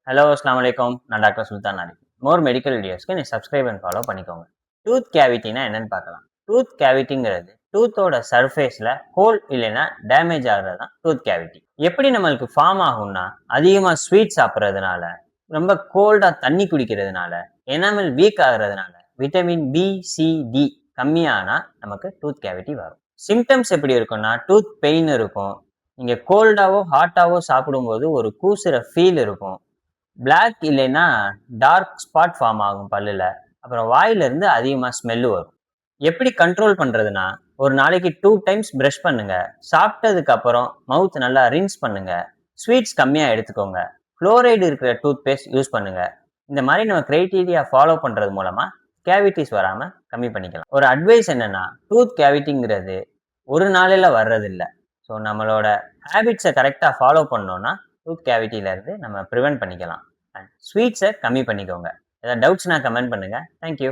Hello அஸ்ஸலாமு அலைக்கும். நான் டாக்டர் சுல்தான் அலி. மோர் மெடிக்கல் வீடியோஸ்க்கு நீ சப்ஸ்கிரைப் அண்ட் ஃபாலோ பண்ணிக்கோங்க. டூத் கேவிட்டினா என்னன்னு பார்க்கலாம். டூத் கேவிட்டிங்கிறது டூத்தோட சர்ஃபேஸில் ஹோல் இல்லைன்னா டேமேஜ் ஆகிறது தான் டூத் கேவிட்டி. எப்படி நம்மளுக்கு ஃபார்ம் ஆகும்னா, அதிகமாக ஸ்வீட் சாப்பிட்றதுனால, ரொம்ப கோல்டாக தண்ணி குடிக்கிறதுனால, எனாமல் வீக் ஆகுறதுனால, விட்டமின் பி, சி, டி கம்மியானால் நமக்கு டூத் கேவிட்டி வரும். சிம்டம்ஸ் எப்படி இருக்கும்னா, டூத் பெயின் இருக்கும். நீங்கள் கோல்டாவோ ஹாட்டாவோ சாப்பிடும்போது ஒரு கூசுற ஃபீல் இருக்கும். பிளாக் இல்லைன்னா டார்க் ஸ்பாட் ஃபார்ம் ஆகும் பல்லுல. அப்புறம் வாயிலிருந்து அதிகமாக ஸ்மெல்லு வரும். எப்படி கண்ட்ரோல் பண்ணுறதுனா, ஒரு நாளைக்கு 2 டைம்ஸ் ப்ரஷ் பண்ணுங்க. சாப்பிட்டதுக்கு அப்புறம் மவுத் நல்லா ரின்ஸ் பண்ணுங்க. ஸ்வீட்ஸ் கம்மியாக எடுத்துக்கோங்க. ஃப்ளோரைடு இருக்கிற டூத் பேஸ்ட் யூஸ் பண்ணுங்க. இந்த மாதிரி நம்ம கிரைட்டீரியா ஃபாலோ பண்ணுறது மூலமாக கேவிட்டிஸ் வராமல் கம்மி பண்ணிக்கலாம். ஒரு அட்வைஸ் என்னன்னா, டூத் கேவிட்டிங்கிறது ஒரு நாளில் வர்றதில்லை. ஸோ நம்மளோட ஹேபிட்ஸை கரெக்டாக ஃபாலோ பண்ணோன்னா டூத் கேவிட்டியிலேருந்து நம்ம ப்ரிவென்ட் பண்ணிக்கலாம். ஸ்வீட்ஸை கம்மி பண்ணிக்கோங்க. ஏதாவது டவுட்ஸ்னா கமெண்ட் பண்ணுங்கள். தேங்க்யூ.